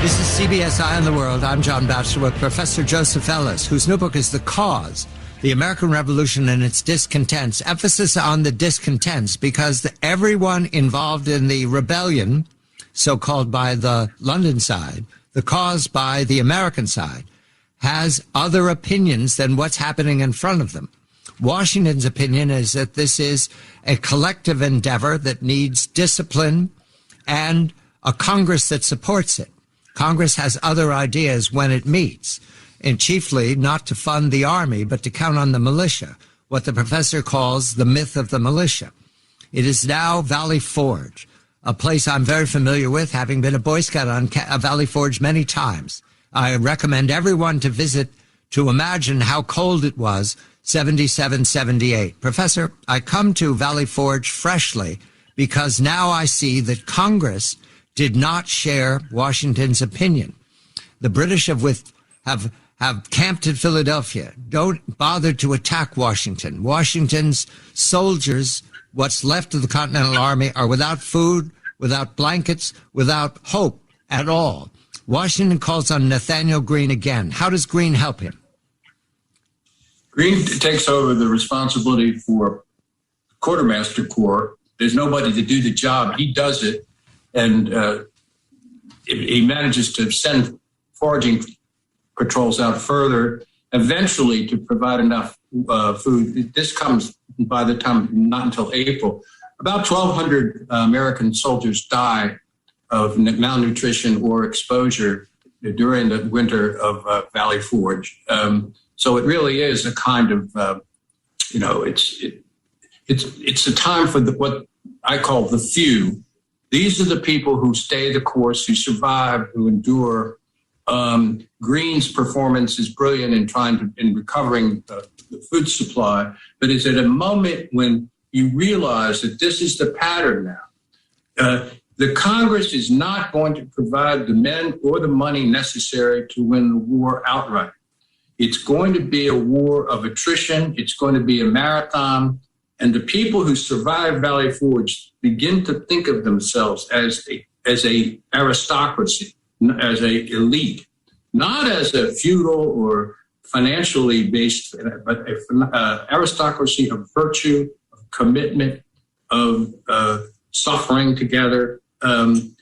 This is CBS Eye on the World. I'm John Batchelor with Professor Joseph Ellis, whose new book is The Cause, The American Revolution and Its Discontents. Emphasis on the discontents, because everyone involved in the rebellion, so-called by the London side, the cause by the American side, has other opinions than what's happening in front of them. Washington's opinion is that this is a collective endeavor that needs discipline and a Congress that supports it. Congress has other ideas when it meets, and chiefly not to fund the army, but to count on the militia, what the professor calls the myth of the militia. It is now Valley Forge, a place I'm very familiar with, having been a Boy Scout on Valley Forge many times. I recommend everyone to visit to imagine how cold it was 77, 78. Professor, I come to Valley Forge freshly because now I see that Congress did not share Washington's opinion. The British have camped at Philadelphia, don't bother to attack Washington. Washington's soldiers, what's left of the Continental Army, are without food, without blankets, without hope at all. Washington calls on Nathaniel Greene again. How does Greene help him? Greene takes over the responsibility for Quartermaster Corps. There's nobody to do the job. He does it. And he manages to send foraging patrols out further, eventually to provide enough food. This comes by the time, not until April. About 1,200 American soldiers die of malnutrition or exposure during the winter of Valley Forge. So it really is a kind of, it's a time for what I call the few. These are the people who stay the course, who survive, who endure. Greene's performance is brilliant in recovering the food supply, but it's at a moment when you realize that this is the pattern now. The Congress is not going to provide the men or the money necessary to win the war outright. It's going to be a war of attrition. It's going to be a marathon. And the people who survive Valley Forge begin to think of themselves as a aristocracy, as a elite, not as a feudal or financially based, but an aristocracy of virtue, of commitment, of suffering together. And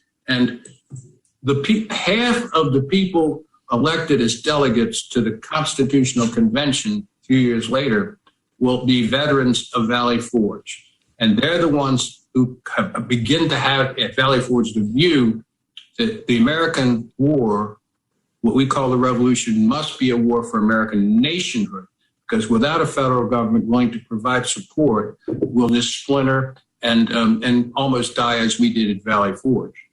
half of the people elected as delegates to the Constitutional Convention a few years later will be veterans of Valley Forge. And they're the ones who begin to have at Valley Forge the view that the American war, what we call the revolution, must be a war for American nationhood, because without a federal government willing to provide support, we'll just splinter and almost die as we did at Valley Forge.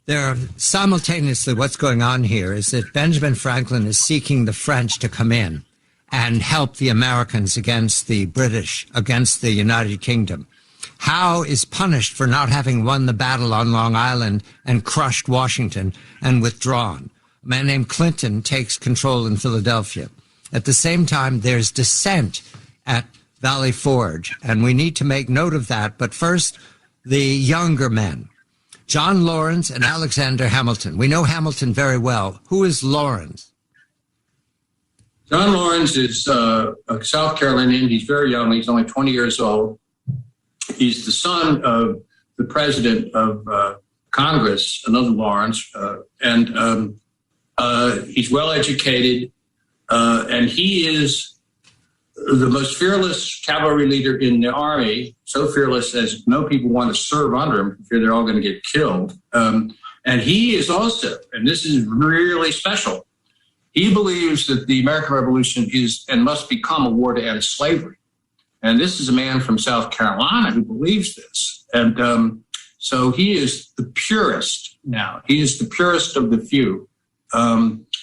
There are simultaneously what's going on here is that Benjamin Franklin is seeking the French to come in and help the Americans against the British, against the United Kingdom. Howe is punished for not having won the battle on Long Island and crushed Washington and withdrawn. A man named Clinton takes control in Philadelphia. At the same time, there's dissent at Valley Forge, and we need to make note of that. But first, the younger men, John Laurens and Alexander Hamilton. We know Hamilton very well. Who is Laurens? John Laurens is a South Carolinian. He's very young. He's only 20 years old. He's the son of the president of Congress, another Laurens, and he's well educated, and he is the most fearless cavalry leader in the army, so fearless as no people want to serve under him, fear they're all going to get killed. And he is also, and this is really special, he believes that the American Revolution is and must become a war to end slavery. And this is a man from South Carolina who believes this. And so he is the purist now. He is the purist of the few.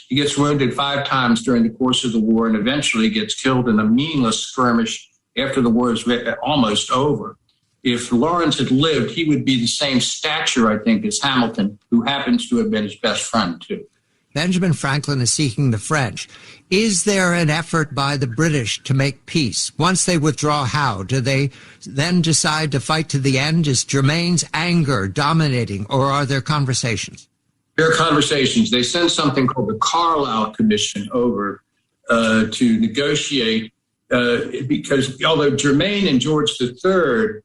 He gets wounded 5 times during the course of the war and eventually gets killed in a meaningless skirmish after the war is almost over. If Laurens had lived, he would be the same stature, I think, as Hamilton, who happens to have been his best friend, too. Benjamin Franklin is seeking the French. Is there an effort by the British to make peace? Once they withdraw, how? Do they then decide to fight to the end? Is Germain's anger dominating, or are there conversations? There are conversations. They send something called the Carlisle Commission over to negotiate because although Germain and George III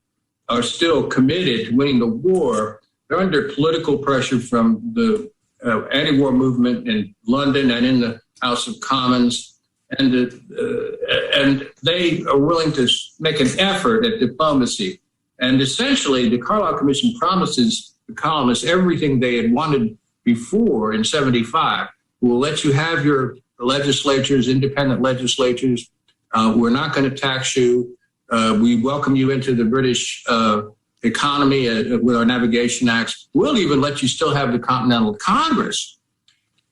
are still committed to winning the war, they're under political pressure from the anti-war movement in London and in the House of Commons, and they are willing to make an effort at diplomacy. And essentially, the Carlisle Commission promises the colonists everything they had wanted before in 75. We'll let you have your legislatures, independent legislatures. We're not going to tax you. We welcome you into the British economy with our navigation acts. We'll even let you still have the Continental Congress.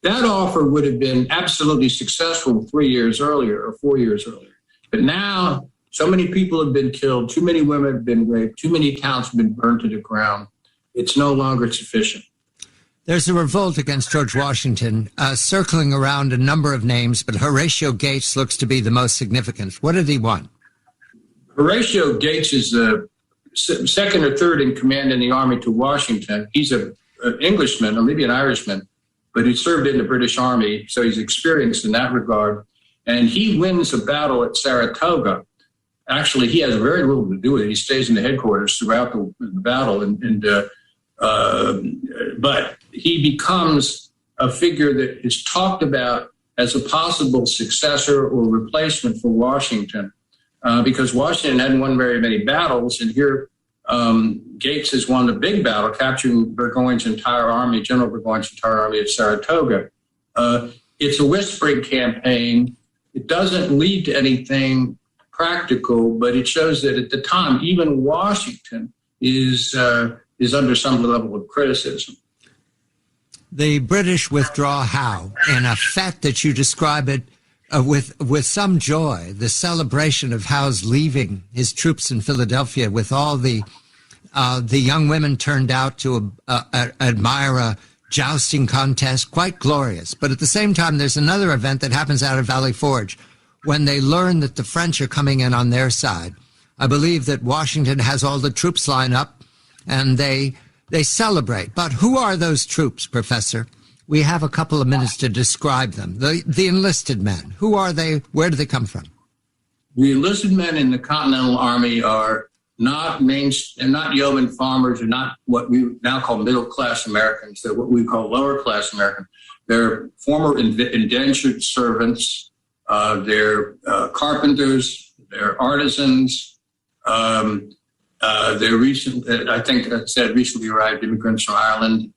That offer would have been absolutely successful 3 years earlier or 4 years earlier. But now so many people have been killed, too many women have been raped, too many towns have been burned to the ground. It's no longer sufficient. There's a revolt against George Washington circling around a number of names, but Horatio Gates looks to be the most significant. What did he want? Horatio Gates is the second or third in command in the army to Washington. He's an Englishman, or maybe an Irishman, but he served in the British Army, so he's experienced in that regard. And he wins a battle at Saratoga. Actually, he has very little to do with it. He stays in the headquarters throughout the battle, but he becomes a figure that is talked about as a possible successor or replacement for Washington, because Washington hadn't won very many battles, and here Gates has won the big battle, capturing Burgoyne's entire army, General Burgoyne's entire army at Saratoga. It's a whispering campaign. It doesn't lead to anything practical, but it shows that at the time, even Washington is under some level of criticism. The British withdraw how? In a fete that you describe it with some joy, the celebration of Howe's leaving his troops in Philadelphia with all the young women turned out to admire a jousting contest, quite glorious. But at the same time, there's another event that happens out of Valley Forge when they learn that the French are coming in on their side. I believe that Washington has all the troops line up and they celebrate. But who are those troops, Professor? We have a couple of minutes to describe them. The enlisted men. Who are they? Where do they come from? The enlisted men in the Continental Army are not yeoman farmers, or not what we now call middle-class Americans. They're what we call lower-class Americans. They're former indentured servants. They're carpenters. They're artisans. They're recently arrived immigrants from Ireland.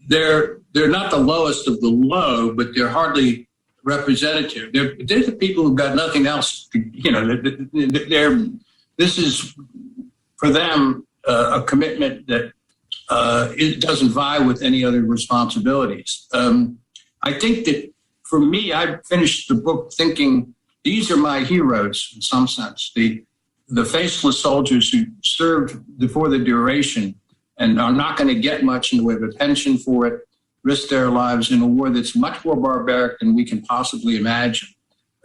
They're not the lowest of the low, but they're hardly representative. They're the people who've got nothing else. This is for them a commitment that it doesn't vie with any other responsibilities. I think that for me, I finished the book thinking these are my heroes in some sense. The faceless soldiers who served for the duration and are not going to get much in the way of a pension for it, risk their lives in a war that's much more barbaric than we can possibly imagine.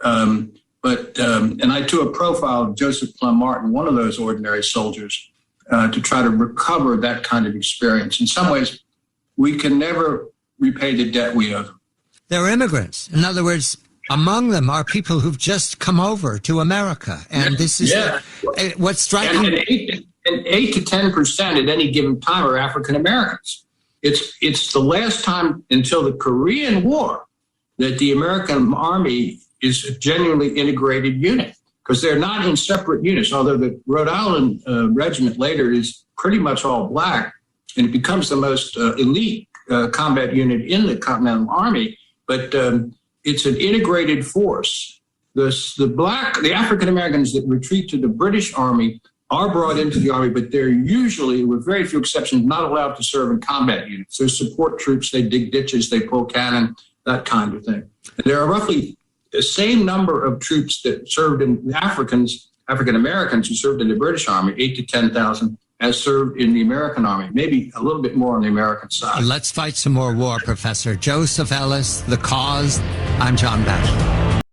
And I took a profile of Joseph Plum Martin, one of those ordinary soldiers, to try to recover that kind of experience. In some ways, we can never repay the debt we owe. They're immigrants. In other words, among them are people who've just come over to America. And this is what's striking. And 8 to 10% at any given time are African Americans. It's the last time until the Korean War that the American Army is a genuinely integrated unit, because they're not in separate units, although the Rhode Island regiment later is pretty much all black, and it becomes the most elite combat unit in the Continental Army. But it's an integrated force. The African Americans that retreat to the British Army are brought into the Army, but they're usually, with very few exceptions, not allowed to serve in combat units. They're support troops. They dig ditches, they pull cannon, that kind of thing. And there are roughly the same number of troops that served in African Americans who served in the British Army, 8 to 10,000, as served in the American Army, maybe a little bit more on the American side. Let's fight some more war, Professor. Joseph Ellis, The Cause. I'm John Batchelor.